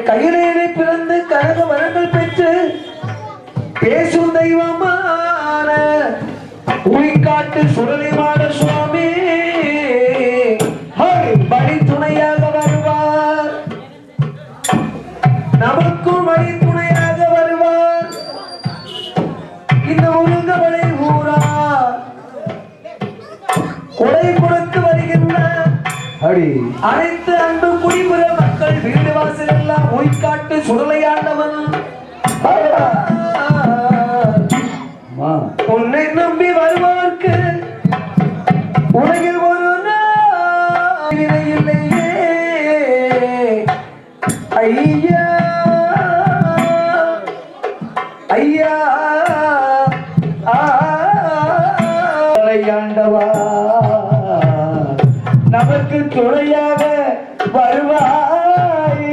கையிலே பிறந்து கனக வரங்கள் பெற்று பேசும் தெய்வமான உயிர்காட்டு சுடலிமான சுவாமி வழி துணையாக வருவார், நமக்கும் வழி துணையாக வருவார். இந்த ஒழுங்கவளை ஊரா கொடை கொடுத்து வருகின்ற அனைத்து அன்பு குடிபுற மக்கள் வீடு வாசல் எல்லாம் உயிர்காட்டு சுடலையாண்டவன் உன்னை நம்பி வருவார்க்கு உலகில் ஒரு இல்லையே ஐயா ஐயா ஆண்டவா நமக்கு துணையாக வருவாய்.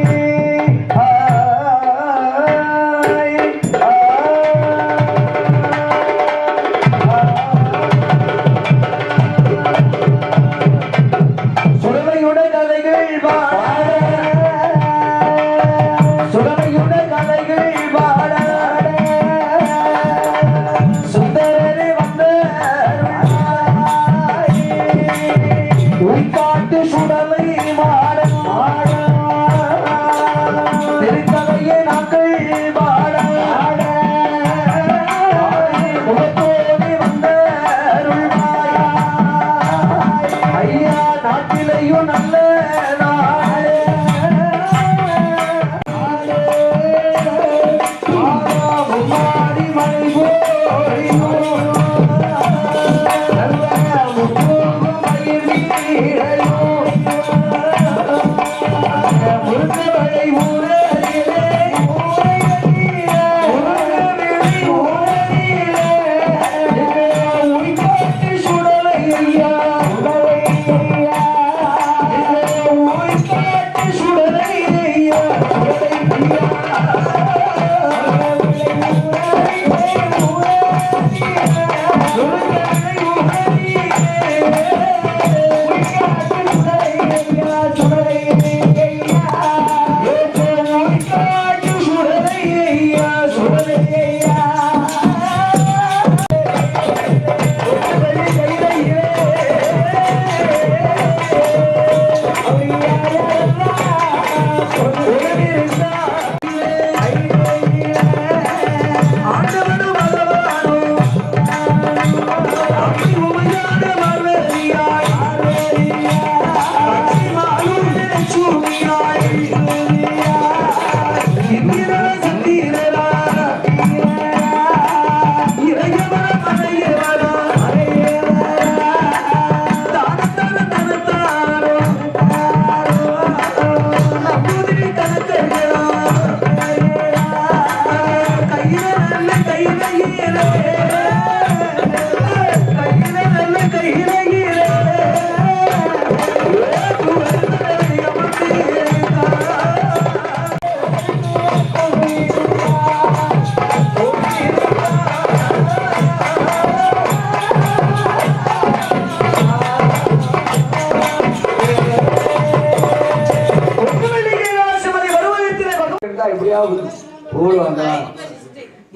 உயிர்காட்டு சுடலை மாட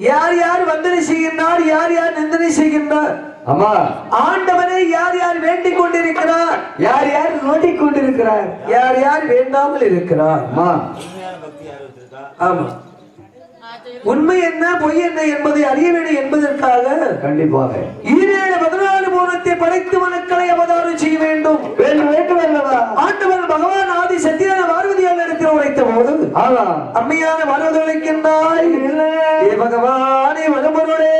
யார் யார் வந்தனை செய்கின்றார், யார் யார் நிந்தனை செய்கின்றார்? அம்மா, ஆண்டவனை யார் யார் வேண்டிக் கொண்டிருக்கிறார், யார் யார் நோண்டிக் கொண்டிருக்கிறார், யார் யார் வேண்டாமல் இருக்கிறார்? ஆமா, உண்மை என்ன பொய் என்ன என்பதை அறிய வேண்டும் என்பதற்காக கண்டிப்பாக 14 மூலத்தை படைத்து மக்களை அவதாரம் செய்ய வேண்டும் அல்லவா? ஆண்டவன் பகவான் ஆதி சத்தியான பார்வதியால் இடத்தில் உரைத்த போது அம்மையான பார்வதி உரைக்கின்றாய், பகவானே வனமருளே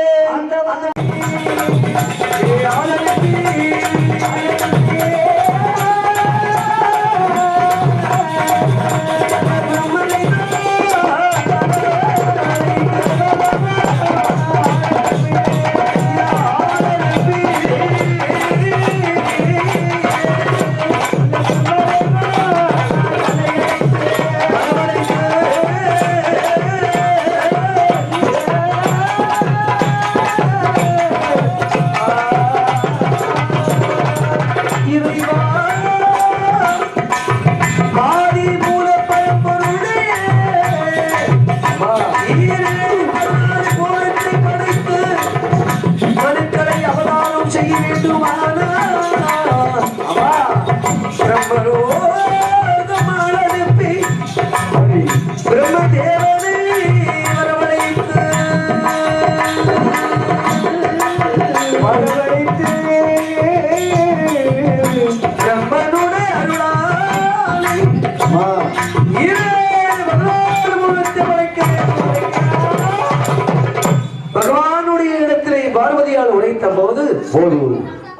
பகவானுடைய இடத்திலே பார்வதியால் உழைத்த போது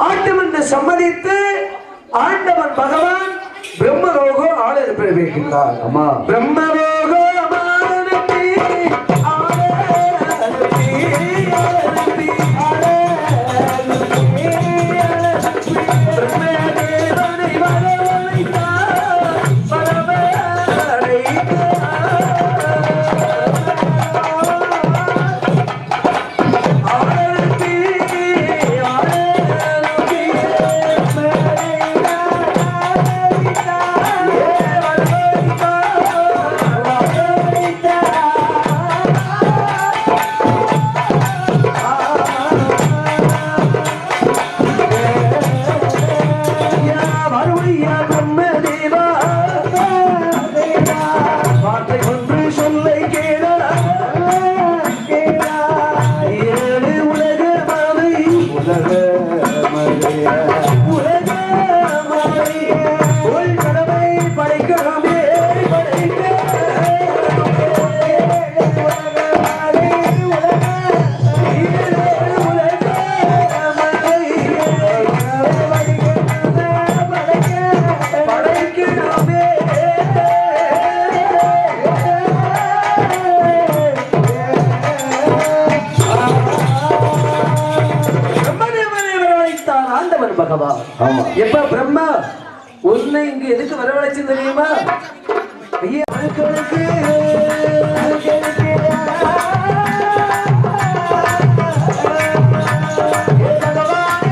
ஆண்டவன் சம்மதித்து ஆண்டவன் பகவான் பிரம்மலோகோ ஆளர் பிறப்பிக்கின்றார். அம்மா, பிரம்மலோகோ எப்ப பிரம்மா உன்னை இங்க எதுக்கு வரவழைச்சு தெரியுமா? பகவான்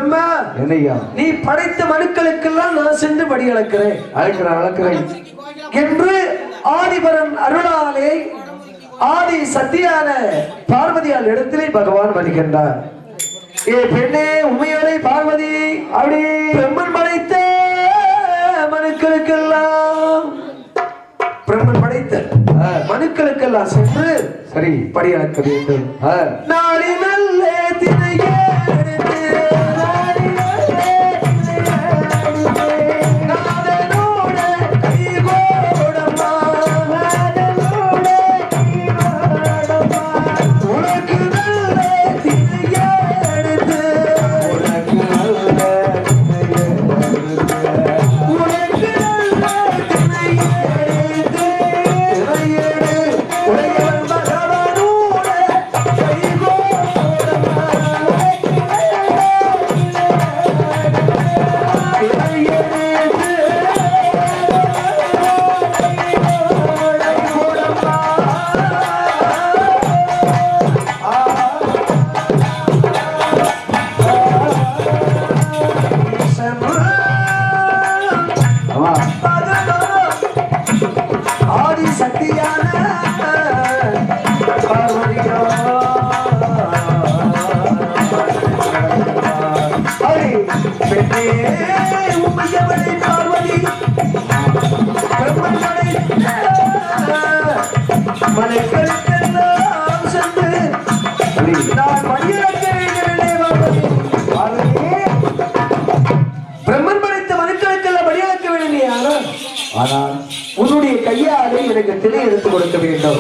பிரம்மா என்னையா நீ படைத்த மனுக்களுக்கெல்லாம் நான் சென்று படி அளக்கிறேன் அளக்கிறேன் என்று ஆதிபரன் அருளாலே ஆதி சத்தியான பார்வதியால் இடத்திலே பகவான் வருகின்றார். ஏ பெண்ணே உண்மையாலே பார்வதி அப்படி பிரம்மன் படைத்த மனுக்களுக்கெல்லாம் பிரம்மன் படைத்த மனுக்களுக்கெல்லாம் சென்று சரி படி அளக்க வேண்டும். நாளை நல்ல திரையே ஆதி சக்தியான பார்வதியா பெண்ணே உமையவளை பார்வதி பிரம்மன் மலைகளுக்கெல்லாம் சென்று நான் மணியக்க பிரம்மன் படைத்த மனுக்களுக்கெல்லாம் மணியாக்க வேண்டும். ஆனால் உன்னுடைய கையாலே எனக்கு திணை எடுத்து கொடுக்க வேண்டும்.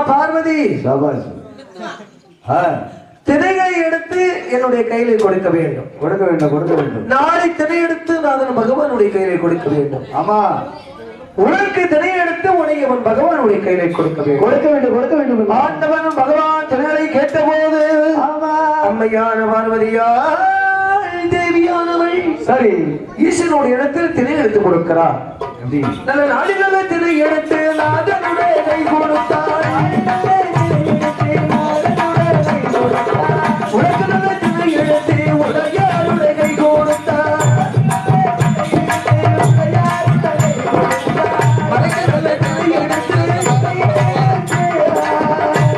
பார்வதி திணையை எடுத்து என்னுடைய கையில கொடுக்க வேண்டும். நாளை திணை எடுத்து நான் பகவானுடைய கையில கொடுக்க வேண்டும். ஆமா உனக்கு திணை எடுத்து உனையவன் பகவானுடைய கையில கொடுக்க வேண்டும். ஆண்டவன் பகவான் திணைகளை கேட்ட போது அம்மையான பார்வதியா தேவியானவள் சரி ஈசனுடைய இடத்தில் திணை எடுத்து கொடுக்கிறார். நல்ல நாளில் திணை எடுத்து நாதனுடைய கை கொடுத்தார். உனக்கு நல்ல திணை எடுத்து உடையாருடைய கை கொடுத்தார். மலைக்கு நல்ல திணை எடுத்து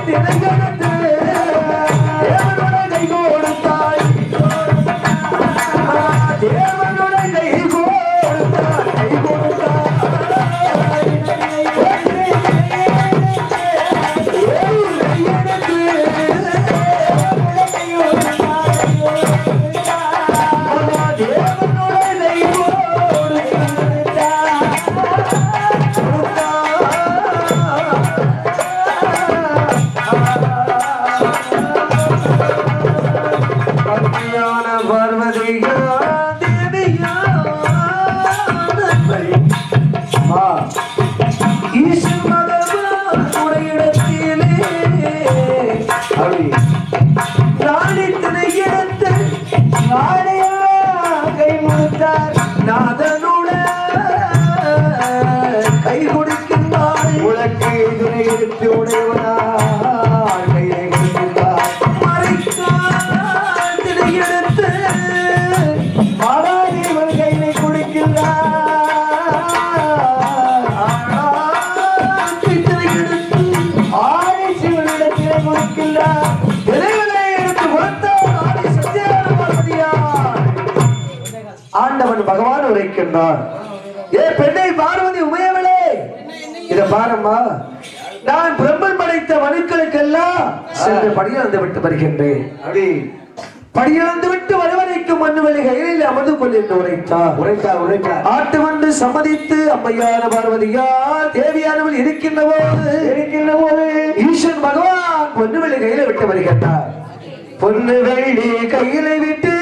திணைகளுக்கு தேவனுடைய கை கொடுத்தாய். தேவனுடைய கை கொடுத்தார் கை கொடுத்தார். நான் ஆண்டவன் பகவான் உரைக்கின்றார். ஏ பெண்ணை பார்வதி உமையவளே, இத பாரம்மா, நான் பிரம்மன் படைத்த மனுக்களுக்கெல்லாம் சென்று படியிழந்து விட்டு வருகின்றேன். அப்படி படியிழந்து விட்டு வருவதைக்கும் மண்ணுவெளி கையில் அமர்ந்து கொண்டு உரைத்தார். ஆட்டு வந்து சம்மதித்து அம்மையான பார்வதியார் தேவியானவள் இருக்கின்ற போது ஈஸ்வரன் பகவான் பொன்னுவெளி கையில விட்டு வருகின்றார். பொன்னு வெள்ளி கையில விட்டு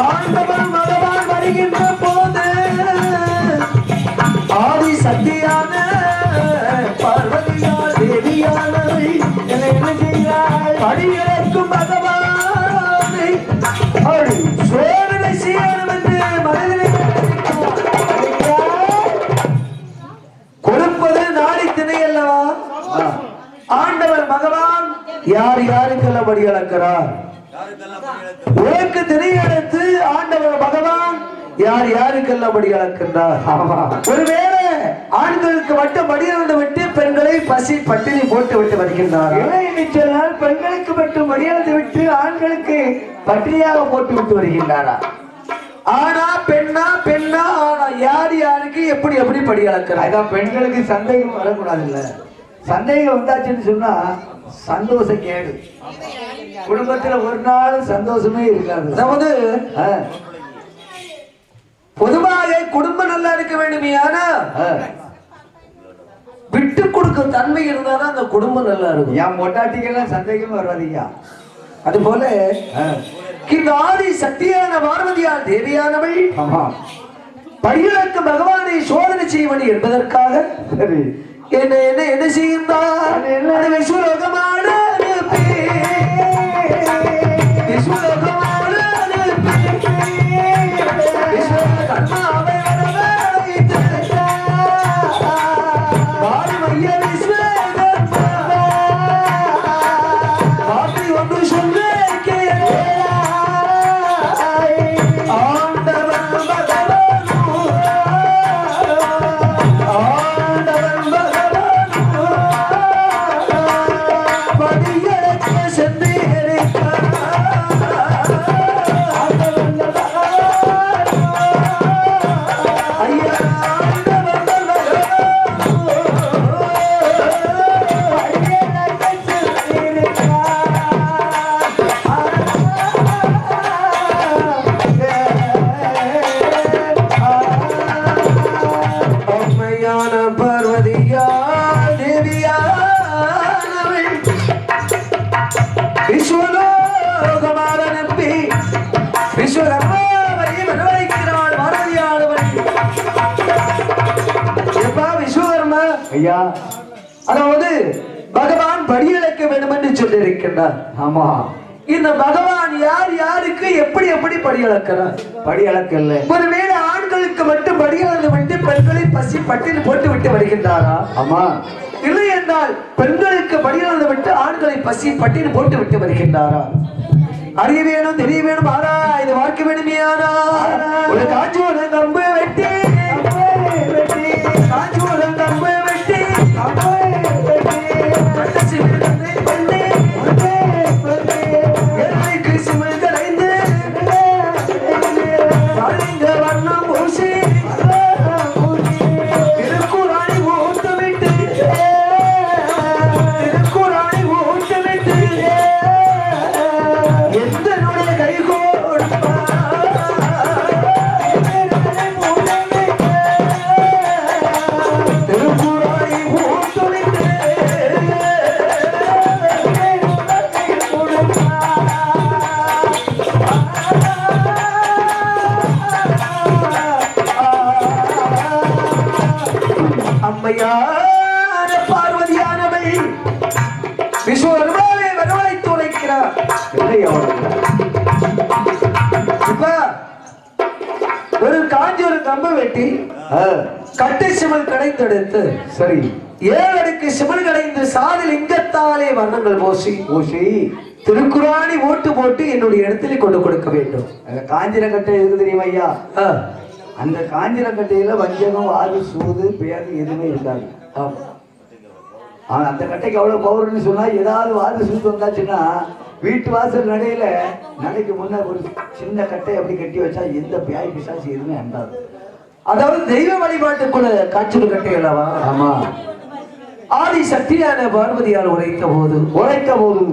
ஆண்டவன் பகவான் வருகின்ற போது ஆதி சக்தியான பார்வதியார் தேவியானவை படியிறக்கும் பகவானை சோதனை செய்யணும் என்று மனதில் கொடுப்பது நாளை திணை அல்லவா? ஆண்டவர் பகவான் யார் யாருக்கெல்லாம் படி அளக்கிறார்? உனக்கு திணையெடுத்து ஆண்டவர் பகவான் யார் யாருக்கெல்லாம் படி அளக்கின்றார்? ஒருவேளை ஆண்களுக்கு மட்டும் படியிலிருந்து விட்டு பெண்களை பசி பட்டினி போட்டு விட்டு வருகின்றார். சொன்னால் பெண்களுக்கு மட்டும் படியிலிருந்து விட்டு ஆண்களுக்கு பட்டினியாக போட்டு விட்டு வருகின்றாரா? ஆனா பெண்ணா பெண்ணா ஆனா யார் யாருக்கு எப்படி எப்படி படி அளக்கிறார்? அதான் பெண்களுக்கு சந்தேகம் வரக்கூடாது. இல்ல சந்தேகம் வந்தாச்சுன்னு சொன்னா சந்தோஷம் கேடு. குடும்பத்துல ஒரு நாள் சந்தோஷமே இருக்காது. அதாவது பொதுவாக குடும்பம் நல்லா இருக்க வேண்டுமே, ஆனா விட்டு கொடுக்கும் தன்மை இருந்தாதான் அந்த குடும்பம் நல்லா இருக்கும். என் மொட்டாட்டிக்கெல்லாம் சந்தேகமே வராதியா. அது போல இந்த ஆதி சக்தியான பார்வதியார் தேவியானவள் படியிழக்கும் பகவானை சோதனை செய்வனி என்பதற்காக என்ன என்ன என்ன செய்கின்றார்? விஸ்வலோகமான அதாவது பகவான் படியளக்க வேண்டும் என்று சொல்லியிருக்கின்றார். ஆமா, இந்த பகவான் யார் யாருக்கு எப்படி எப்படி படியளக்கிறார்? படியளக்கல்ல. ஒருவேளை ஆண்களுக்கு மட்டும் படியளந்து விட்டு பெண்களை பசி பட்டினி போட்டு விட்டு வருகின்றாரா? ஆமா. இல்லை என்றால் பெண்களுக்கு படியளந்து விட்டு ஆண்களை பசி பட்டினி போட்டு விட்டு வருகின்றாரா? அறிய வேணும், தெரிய வேணும், ஆனா இது பார்க்க வேணுமே. ஆனா ஒரு காட்சி ஒரு கம்பு வெட்டி காட்சி ஒரு கம்பு வெட்டி எந்த கை கோடு அம்மையார் பார்வதியானவள் விஸ்வகர்மாவை வரவழைத்து உரைக்கிறார். ஒரு காஞ்சி ஒரு கம்பு வெட்டி கட்டை சிமல் கடைந்தெடுத்து சரி 7 அடுக்கு சிமல் கடைந்து சாதி லிங்கத்தாலே வர்ணங்கள் பூசி திருக்குறாணி ஓட்டு போட்டு என்னுடைய இடத்துல கொண்டு கொடுக்க வேண்டும். காஞ்சிரக்கட்டை எதுக்கு தெரியுமா ஐயா? அந்த காஞ்சிரக்கட்டையில வஞ்சகம் வாது சூது பேரு எதுவுமே இருக்காது. ஆனா அந்த கட்டைக்கு அவ்வளவு பவர்னு சொன்னா ஏதாவது வாது சூது வந்தாச்சுன்னா வீட்டு வாசல் நடையில நடைக்கு முன்ன ஒரு சின்ன கட்டை அப்படி கட்டி வச்சா எந்த பியாய் பிசாசு எதுவுமே அண்டாது. அதாவது தெய்வ வழிபாட்டுக்குள்ள காய்ச்சல் கட்டை அல்லவா? ஆமா. ஆதி சக்தியான பார்வதியால் உரைத்த போது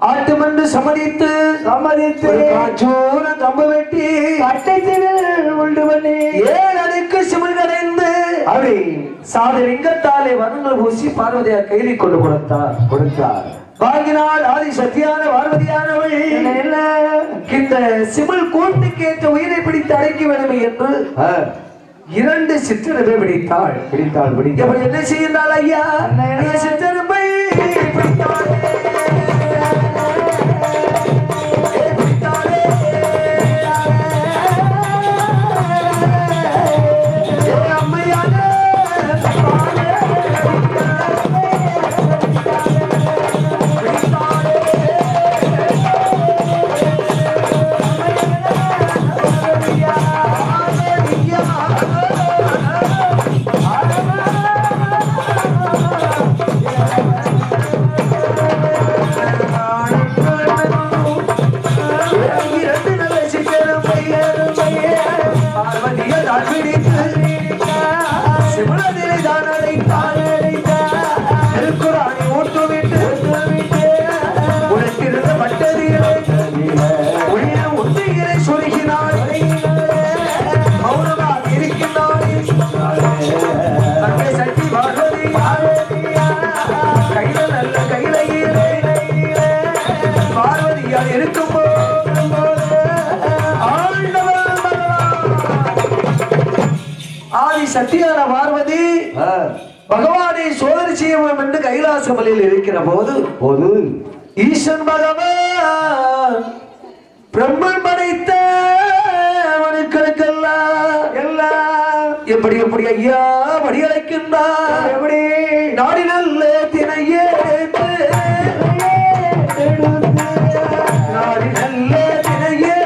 ஆட்டுமன்று சம்மதித்து காச்சோர கம்பு வெட்டி உண்டு பண்ணி 7 அடுக்கு சிமல் கடைந்து அப்படி சாதி லிங்கத்தாலே வர்ணங்கள் பூசி பார்வதியார் கையில் கொண்டு கொடுத்தார். வாங்கினால் ஆதி சக்தியான பார்வதியானவள் இந்த சிமல் கூட்டுக்கு ஏற்ற உயிரை பிடித்து அடக்கி வேணுமே என்று 2 சிற்றரவை பிடித்தாள். எப்படி என்ன செய்தாள் ஐயா? சிற்றரவை பிடித்தாள். சத்தியான பார்வதி பகவானை சோதனை செய்ய வேண்டும் என்று கைலாசமலையில் இருக்கிற போது ஈசன் பகவான் பிரம்மன் படைத்த மனுக்களுக்கெல்லாம் எப்படி ஐயா படி அழைக்கின்றார். எப்படி நாடி நல்ல தினையே நாடி நல்ல தினையே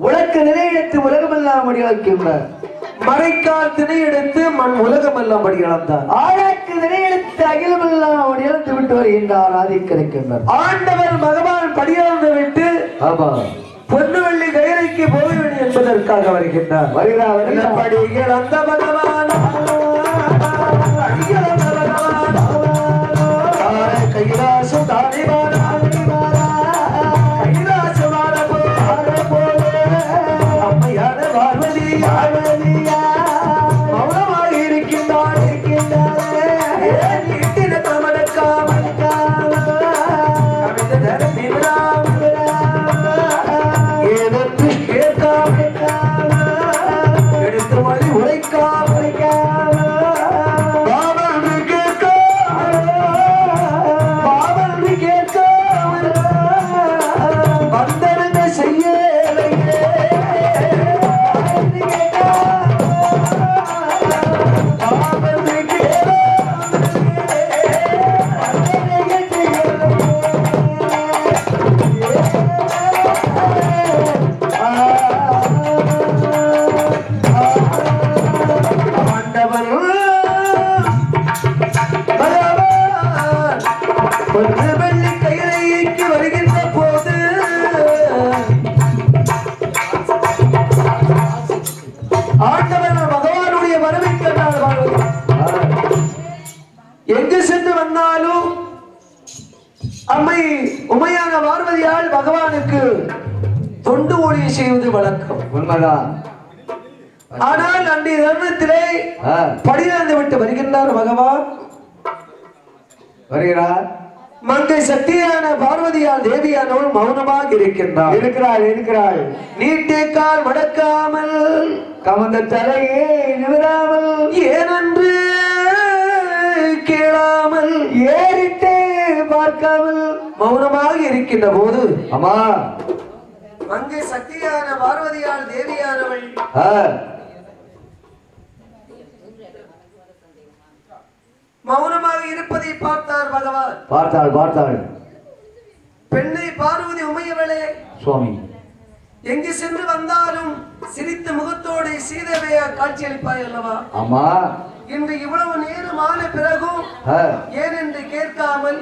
உலக நிலையெடுத்து உலகமெல்லாம் அடியளக்கின்றார். மறைக்கால் திணை எடுத்து மண் உலகமெல்லாம் அடியளந்தார். ஆழாக்கு நிலையெடுத்து அகிலமெல்லாம் அடியளந்து விட்டு வருகின்றார். ஆதிக்கிருக்கின்றார். ஆண்டவர் பகவான் படியளந்து விட்டு பொன்னு வெள்ளி கைலைக்கு போக வேண்டும் என்பதற்காக வருகின்றார். படிகள் அந்த பகவான் கைலாசம் தானிவான தொண்டு ஊழியம் செய்வது வழக்கம். உண்மைதான். ஆனால் அன்றைய தருணத்திலே படியிழந்து விட்டு வருகின்றார் பகவான். வருகிறார். மங்கை சக்தியான பார்வதியால் தேவியானவள் மௌனமாக இருக்கின்றார். இருக்கிறாள். நீட்டே கால் மடக்காமல் கமந்த தலையே நிமிராமல் ஏனென்று கேளாமல் ஏறிட்டே பார்க்காமல் மௌனமாக இருக்கின்ற போது அம்மா மங்கை சக்தியான பார்வதியால் தேவியானவள் மௌனமாக இருப்பதை பார்த்தார் பகவான். பார்த்தாள். பெண்ணை பார்வதி உமையவளே சுவாமி எங்கு சென்று வந்தாலும் சிரித்த முகத்தோடு சீதவையா காட்சியளிப்பாய் அல்லவா? ஆமா. இன்று இவ்வளவு நேரம் ஆன பிறகும் ஏன் என்று கேட்காமல்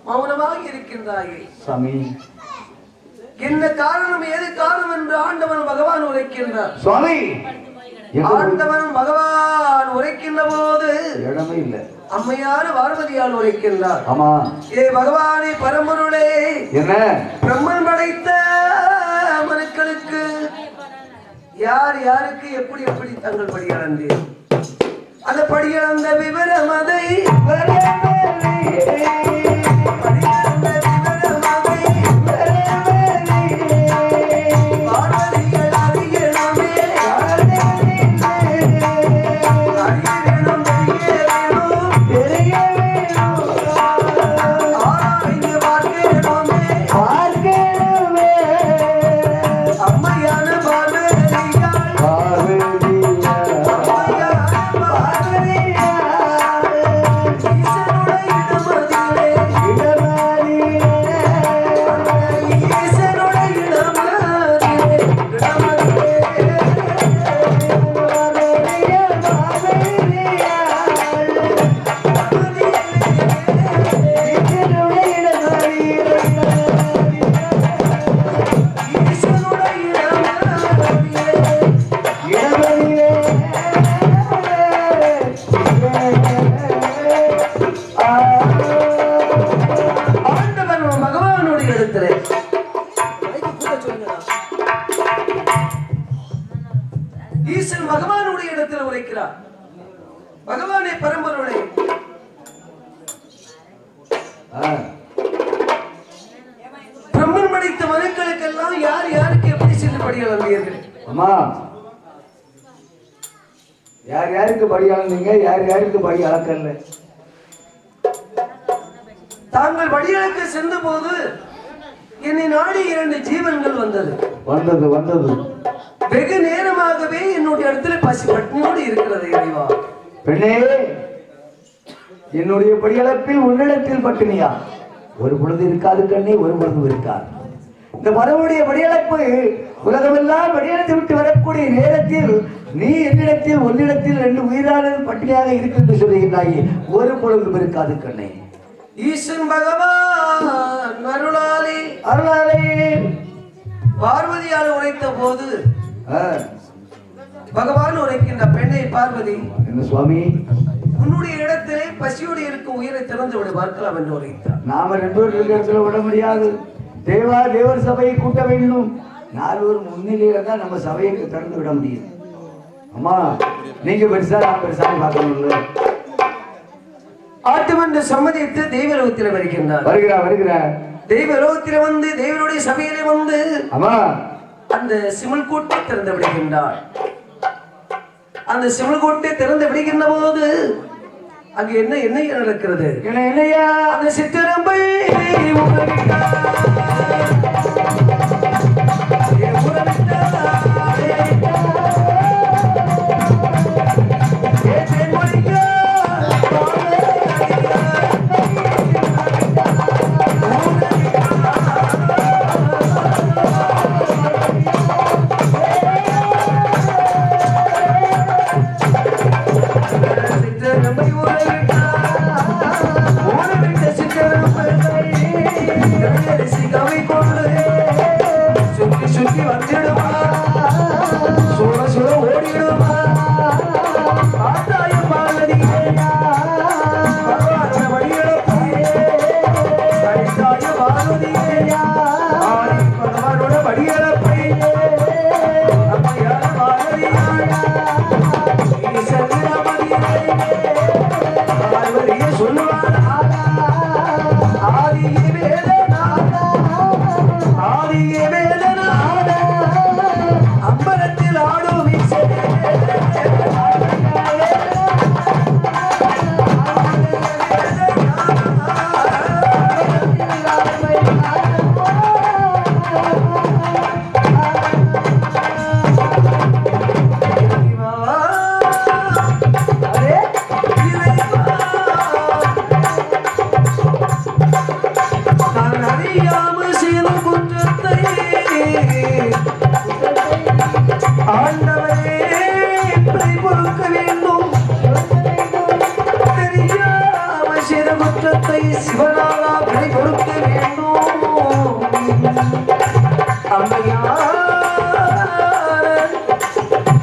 மௌனமாக இருக்கின்றாயே சுவாமி. என்ன காரணம், ஏது காரணம் என்று ஆண்டவன் பகவான் உரைக்கின்றார். சுவாமி ஆண்டவன் பகவான் உரைக்கின்ற போது இடமே இல்லை. அம்மையான பார்வதியால் உரைக்கின்றார். ஆமா. ஏ பகவானே பரம்பொருளே, என்ன பிரம்மன் படைத்த மனுக்களுக்கு யார் யாருக்கு எப்படி எப்படி தங்கள் படியளந்தீர், அந்த படியளந்த விவரம் அதை ஈசன் பகவானுடைய இடத்தில் உரைக்கிறார். பகவானே பரம்பொருளே, பிரம்மன் படைத்த மனுக்களுக்கெல்லாம் யார் யாருக்கு எப்படி சென்று படியளந்தீர்கள்? அம்மா, யார் யாருக்கு படி அளந்தீங்க, யார் யாருக்கு படி அளக்கல? தாங்கள் படியளக்க சென்ற போது என்னை நாடி 2 ஜீவன்கள் வந்தது. வெகு நேரமாகவே என்னுடைய இடத்துல பசி பட்டினியோடு இருக்கிறது. இறைவா, பெண்ணே, என்னுடைய படியளப்பில் உன்னிடத்தில் பட்டினியா? ஒரு பொழுது இருக்காது கண்ணே, ஒரு பொழுது இருக்காது. இந்த மரபுடைய படியளப்பு உலகமெல்லாம் படியளத்து விட்டு வரக்கூடிய நேரத்தில் நீ என்னிடத்தில் ஒன்னிடத்தில் 2 உயிரானது பட்டினியாக இருக்கு சொல்லுகிறாயே, ஒரு பொழுதும் இருக்காது கண்ணே. ஈசன் பகவான் அருளாலே பார்வதியால் உரைத்த போது பகவான் உரைக்கின்ற பெண்ணை பார்வதி, என்ன சுவாமி, உன்னுடைய இடத்திலே பசியோடு இருக்கும் உயிரை திறந்து விட பார்க்கலாம் என்று உரைத்தார். நாம 2 பேர் இருக்கிற இடத்துல விட முடியாது. தேவர் சபையை கூட்ட வேண்டும். 4 பேர் முன்னிலையில தான் நம்ம சபையை திறந்து விட முடியும். அம்மா, நீங்க பெருசா நான் பெருசா பார்க்கணும்ல. ஆட்டுமன்ற சம்மதித்து தெய்வலோகத்தில் வருகின்றார். வருகிறார். தெய்வலோகத்தில் வந்து தேவனுடைய சபையிலே வந்து அம்மா அந்த சிமல் கோட்டை திறந்து விடுகின்றார். அந்த சிமல் கோட்டை திறந்து விடுகின்ற போது அங்கு என்ன நடக்கிறது? என்னையா அந்த சித்திரம்பை சித்திரம்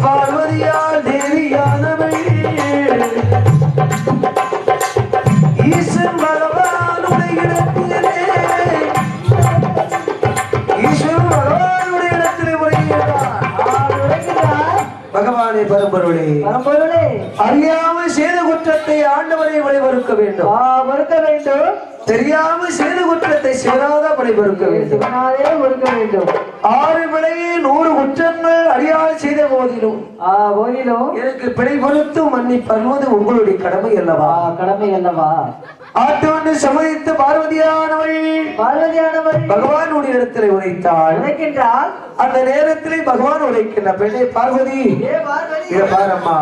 பார்வதியால் தேவியானவள் ஈசன் பகவானுடைய இடத்திலே பகவானே பரம்பொருளே அறியாமல் செய்த குற்றத்தை ஆண்டவரை வழிவறுக்க வேண்டும் தெரியாமல் செய்த குற்றத்தை சிவனாத வழிவறுக்க வேண்டும் 6 விலையே 100 குற்றங்கள் அறியாமல் செய்த போதிலும் எனக்கு பிழை பொறுத்து மன்னிப்பது உங்களுடைய கடமை அல்லவா ஆட்டு வந்து சம்மதித்து பார்வதியானவள் பகவானுடைய இடத்திலே உரைத்தாள் அந்த நேரத்திலே பகவான் உரைக்கின்ற பெண்ணை பார்வதி இத பாரம்மா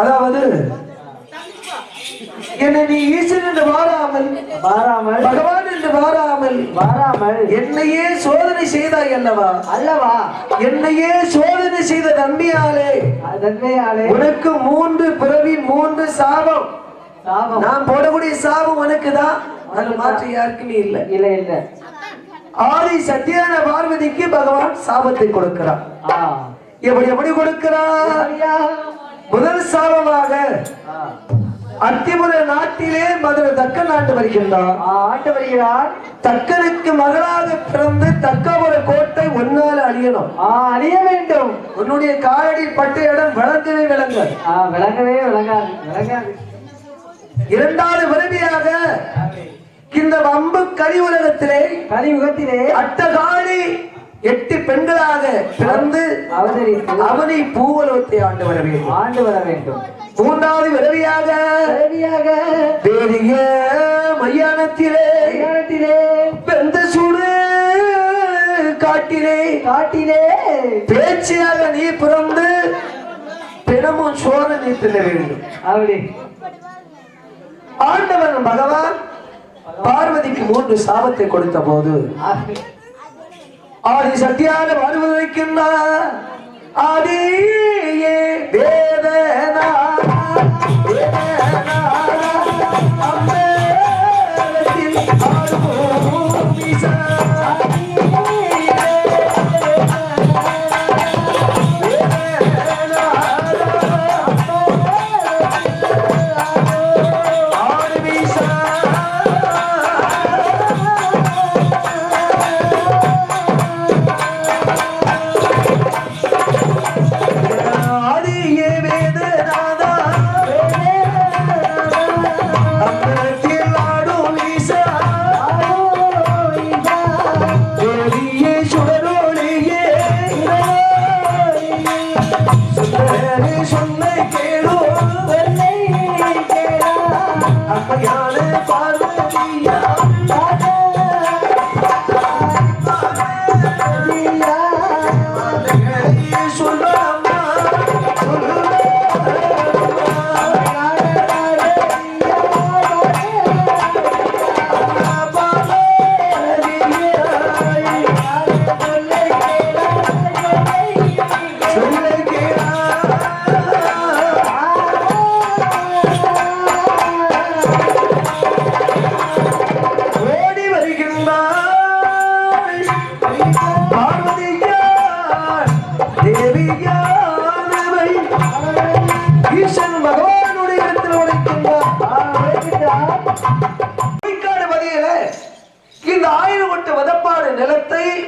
அதாவது என்னை நீ ஈசன் என்று வாராமல் பகவான் என்று வாராமல் என்னையே சோதனை செய்தாய் அல்லவா என்னையே சோதனை செய்த தன்மையாலே உனக்கு 3 பிறவி 3 சாபம் நான் போடக்கூடிய சாபம் உனக்குதான் அது மாற்று யாருக்குமே இல்ல ஆதி சத்தியான பார்வதிக்கு பகவான் சாபத்தை கொடுக்கிறார் எப்படி கொடுக்கிறார் முதல் சாபமாக அத்திபுர நாட்டிலே மதுரை தக்க நாட்டு வருகிறார் தக்கனுக்கு மகளாக பிறந்து தக்கபுர கோட்டை ஒன்னால அழிய வேண்டும் உன்னுடைய காலடி பட்ட இடம் விளங்கவே விளங்காது இரண்டாவது பிறவியாக இந்த வம்பு கலியுகத்திலே அட்டகாலி 8 பெண்களாக பிறந்து அவனை பூவலோத்தை ஆண்டு வர வேண்டும் மூன்றாவது பிறவியாக பெரிய மையானத்திலே பெந்த சூடு காட்டிலே பேச்சியாக நீ பிறந்து தினமும் சோறு நீ தின்ன வேண்டும் ஆண்டவன் பகவான் பார்வதிக்கு 3 சாபத்தை கொடுத்த போது ஆதி சத்தியான பார்வதிக்கின்றார் ஆதியே வேதனா அம்பேலத்தில் ஆடுவோம் ஈசா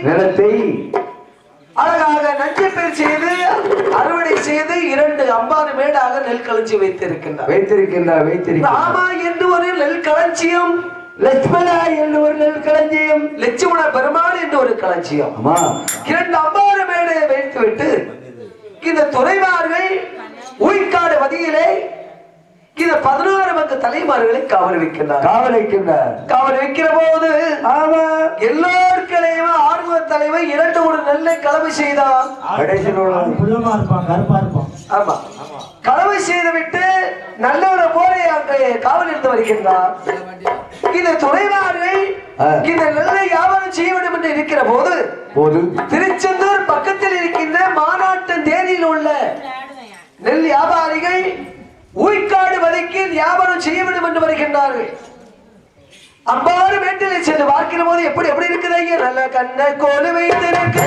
நிலத்தை அழகாக நஞ்சப்பயிர் செய்து அறுவடை செய்து 2 அம்பாறு மேடாக நெல் களஞ்சி வைத்திருக்கின்றார் ராமா என்று ஒரு நெல் களஞ்சியம் லட்சுமணா என்று ஒரு நெல் களஞ்சியம் லட்சுமண பெருமாள் என்று ஒரு களஞ்சியம் 2 அம்பாறு மேடை வைத்துவிட்டு இந்த துறைவார்கள் உயிர்காடு வதியிலே இந்த 16 பங்கு தலைமார்களை காவல் வைக்கிற போது எல்லோருக்களையும் ஆர்வ தலைவர் 2 ஒரு நெல்லை கலவை செய்தான் கலவை செய்துவிட்டு நல்ல போரை அங்கே காவல் இருந்து வருகின்றார் இந்த துறைவார்கள் இந்த நெல்லை வியாபாரம் செய்ய வேண்டும் என்று இருக்கிற போது திருச்செந்தூர் பக்கத்தில் இருக்கின்ற மாநாட்டு தேனியில் உள்ள நெல் வியாபாரிகள் உயிர்காடு வதைக்கு வியாபாரம் செய்ய வேண்டும் என்று வருகின்றார்கள் அம்பாறு வீட்டிலே சென்று பார்க்கிற போது எப்படி எப்படி இருக்குது ஐயா நல்ல கண்ண கோலு வைத்திருக்க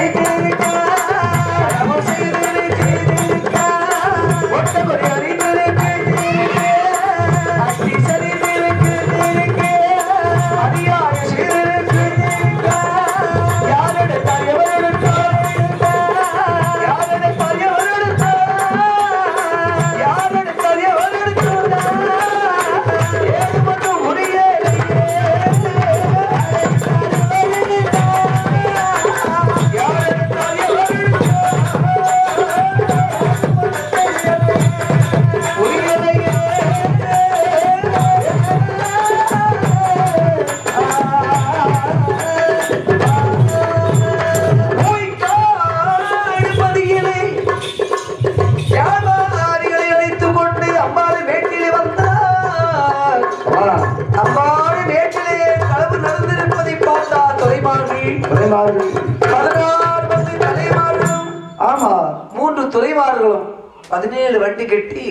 துறைமார்களும் 17 வண்டி கட்டி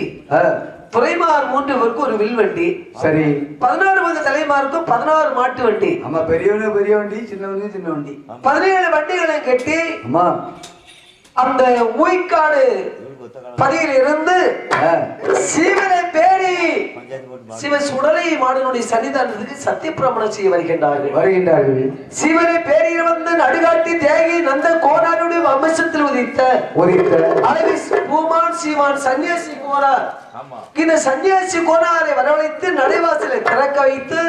துறைமார் 3 பேருக்கு ஒரு வில் வண்டி சரி 16 வகை தலைமாருக்கும் 16 மாட்டு வண்டி ஆமா பெரியவனு பெரிய வண்டி சின்னவனு சின்ன வண்டி 17 வண்டிகளை கட்டி ஆமா அந்த ஊய்க்காடு பதியில் இருந்து சிவனை பேரி சிவ சுடலை மாடனுடைய சன்னிதானத்துக்கு சத்தியப்பிரமணம் செய்ய வருகின்றார்கள் சிவனை பேரில் வந்து நடுகாட்டி தேகி நந்த கோனாருடைய வம்சத்தில் உதித்த அழகு பூமான் சீமான் சன்னியாசி கோனார் இந்த சன்னியாசி கோனாரை வரவழைத்து நடைவாசலை திறக்க வைத்து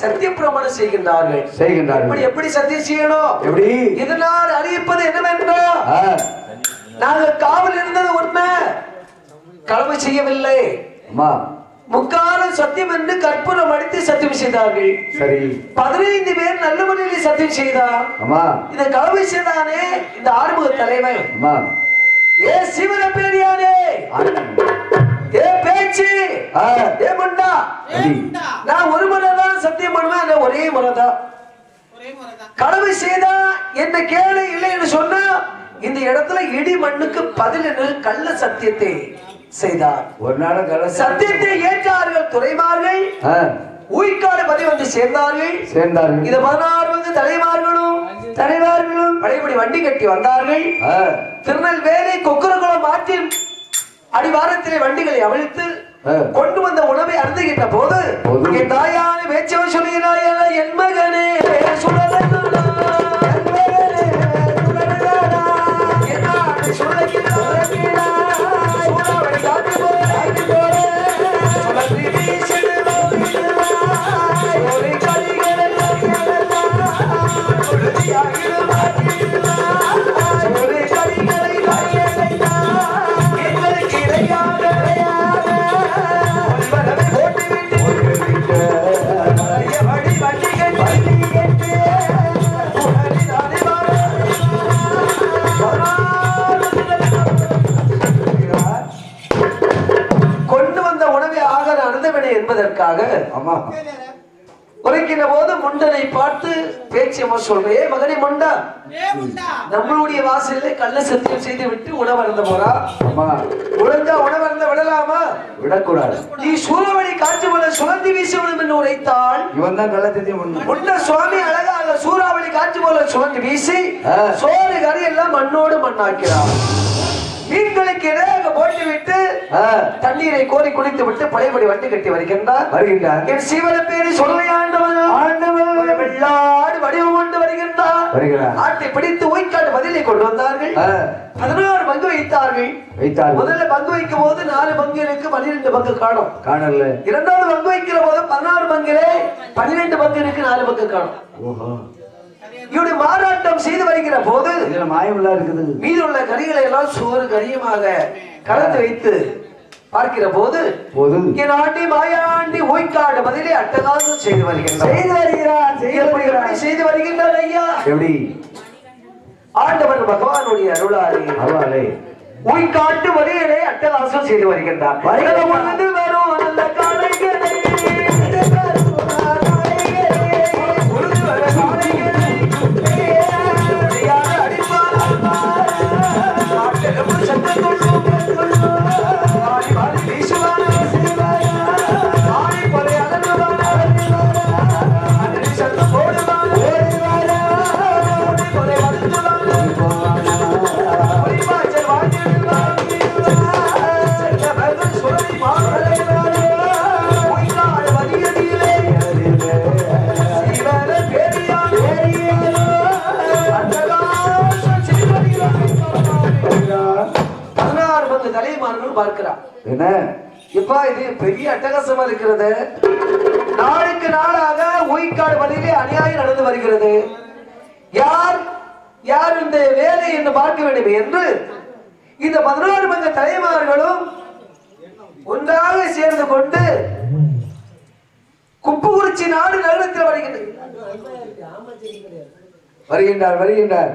சத்தியப்பிரமணம் செய்கின்றார்கள் எப்படி சத்தியம் செய்யணும் எப்படி இதனால் அறிவிப்பது என்னவென்றால் நாங்கள் காவல் இருந்தது உண்மை களவு செய்யவில்லை முக்காலம் சத்தியம் என்று கற்பூரம் அடித்து சத்தியம் செய்தார்கள் சரி 15 பேர் நல்ல முறையில் சத்தியம் செய்தார் இதை களவு செய்தானே இந்த ஆறுமுக தலைவன் ஏ சிவன பேரியானே ஏ பேச்சு ஏ முண்டா நான் ஒரு முறைதான் சத்தியம் பண்ணுவேன் ஒரே முறைதான் களவு செய்தா என்ன கேளு இல்லை என்று சொன்னா இந்த இடத்துல இடி மண்ணுக்கு பதில் கள்ள சத்தியத்தை செய்தார் ஒரு நாள் கள்ள சத்தியத்தை ஏற்றார்கள் துறைமார்கள் ஊய்க்காடு பதி வந்து சேர்ந்தார்கள் இது 16 வந்து தலைமார்களும் பழையபடி வண்டி கட்டி வந்தார்கள் திருநெல்வேலி கொக்குரகுளம் ஆற்றின் அடிவாரத்திலே வண்டிகளை அவிழ்த்து கொண்டு வந்த உணவை அருந்துகின்ற போது என் தாயான பேச்சவ சொல்லுகிறாய் என் மகனே என்பதற்காக உரைக்கின்ற போது முண்டனை பார்த்து பேச்சியம்மா சொல்றேன் மகனே முண்டா நம்மளுடைய வாசலில் கள்ள சத்தியம் செய்து விட்டு உணவருந்த போறா ஒழுங்கா உணவருந்த விடலாமா விடக்கூடாது நீ சூறாவளி காற்று போல சுழந்தி வீசணும் என்று உரைத்தால் இவன் தான் கள்ள சத்தியம் முண்ட சுவாமி அழகாக சூறாவளி காற்று போல சுழந்தி வீசி சோறு கறி எல்லாம் மண்ணோடு மண்ணாக்கிறார் மீன்களுக்கு இடையாக போட்டு விட்டு தண்ணீரை கோரி குடித்து விட்டு பழையபடி வண்டி கட்டி வருகின்றார் என் சிவன பேரை சொல்லையாண்டவன் வெள்ளாடு வடிவம் கொண்டு வருகின்றார் ஆட்டை பிடித்து ஊய்க்காடு பதிலை கொண்டு வந்தார்கள் 16 பங்கு வைத்தார்கள் முதல்ல பங்கு வைக்கும் போது 4 பங்கு இருக்கு 12 பங்கு காணல இரண்டாவது பங்கு வைக்கிற போது 16 பங்கிலே 12 பங்கு இருக்கு 4 பங்கு காணும் இப்படி மாறாட்டம் செய்து வருகிற போது மீது உள்ள கறிகளை எல்லாம் சோறு கரியுமாக கலந்து வைத்து பார்க்கிற போது என் ஆண்டி மாயாண்டி ஓய்க்காடு பதிலே அட்டகாசம் செய்து வருகின்றார் ஐயா எப்படி ஆண்டவன் பகவானுடைய அருளாலே ஓய்க்காட்டு பதிலே அட்டகாசம் செய்து வருகின்றார் வரும் நல்ல காலைகளை பார்க்கிறான். என்ன இப்ப இது பெரிய அட்டகாசமா இருக்கிறது. நாளுக்கு நாளாக உயிர்காடு வழியிலே அநியாயம் நடந்து வருகிறது. யார் யார் இந்த வேலை என்று பார்க்க வேண்டும் என்று இந்த 11 மங்க தலைவர்களும் ஒன்றாக சேர்ந்து கொண்டு குப்புக்குறிச்சி நாடு நகரத்தில் வருகின்றார்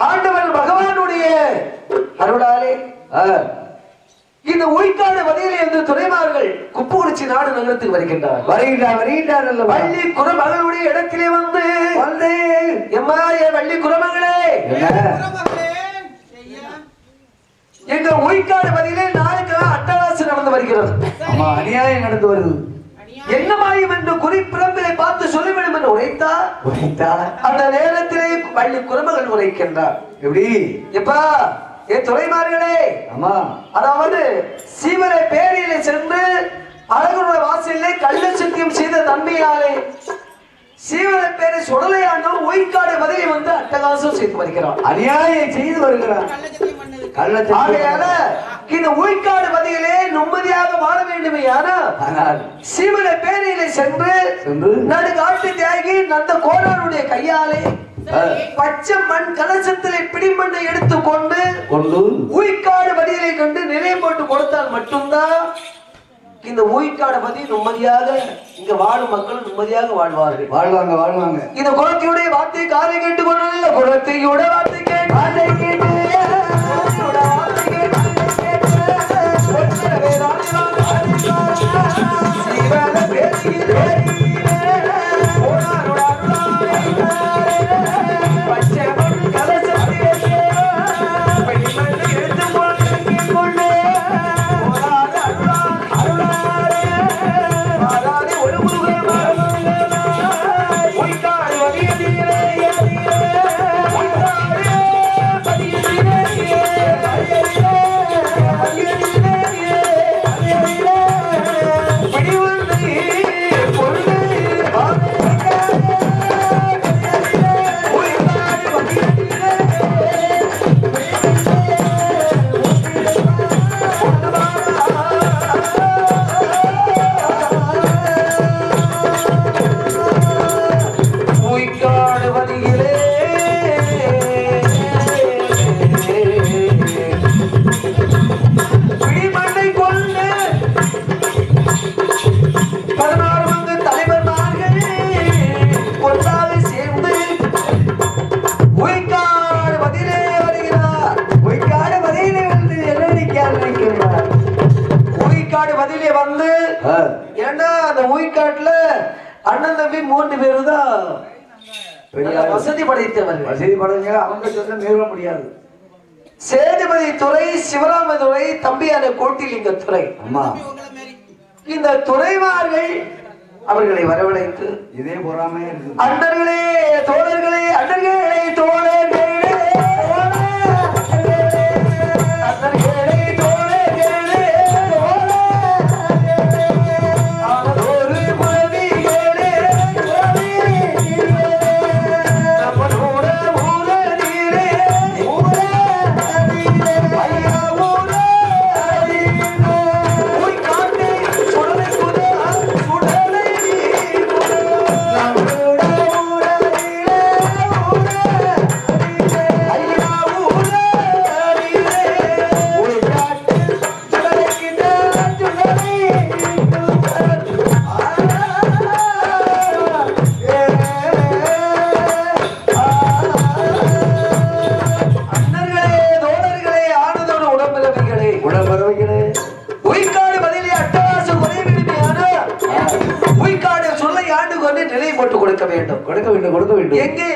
ஆண்டவன் பகவானுடைய அருளாலே இந்த உயிர்காடு வதியிலே இருந்து துறைமார்கள் குப்புக்குறிச்சி நாடு நகரத்துக்கு வருகின்றார் அல்ல வள்ளி குரமகளுடைய இடத்திலே வந்து எம்மா என் வள்ளி குரமகளே, எங்க உயிர்காடு வதியிலே நாளுக்கு அட்டகாசம் நடந்து வருகிறது. அநியாயம் நடந்து வருது. என்ன மாயம் என்று குறிப்பிரம்பிலை பார்த்து சொல்ல வேண்டும் என்று உரைத்தார். அந்த நேரத்திலே வள்ளி குரமகள் உரைக்கின்றார். எப்படி எப்பா என் துறைமார்களே, ஆமா அதாவது சீவரை பேரிலே சென்று அழகுடைய வாசலிலே கள்ள சத்தியம் செய்த தன்மையாலே சீவரை பேரை சுடலையாண்டும் உயிர்காடு வதையை வந்து அட்டகாசம் செய்து வருகிறார். அநியாயம் செய்து வருகிறார். ஆகையால இந்த உயிர்காடு வதையிலே நிம்மதியாக வாழ வேண்டுமே. ஆனால் சீவரை பேரிலே சென்று நடுகாட்டு தியாகி நந்த கோடானுடைய கையாலே பச்சை மண் கலசத்திலே பிடிமண்ணை எடுத்துக்கொண்டு உயிர்காடு வதியிலே கண்டு நிலையம் போட்டு கொடுத்தால் மட்டும்தான் இந்த உயிர்காடு பதி நிம்மதியாக இங்க வாழும் மக்கள் நிம்மதியாக வாழ்வாங்க. இந்த குலத்தையுடைய வார்த்தை காதை கேட்டுக் கொள்ள குலத்தையோட வார்த்தை கேட்டு வந்து ஏன்னா அந்த உயிர்காட்டுல அண்ணன் தம்பி 3 பேரு தான் வசதி படைத்தவர்கள். அவங்க சொல்ல மேற்கொள்ள முடியாது. சேதுபதி துறை, சிவராம துறை, தம்பியான கோட்டிலிங்க துறை. இந்த துறைமார்கள் அவர்களை வரவழைத்து இதே பொறாமே இருக்கு. அண்ணர்களே தோழர்களே, அண்ணர்களே தோழர்களே, கொடுக்க வேண்டும். எங்கே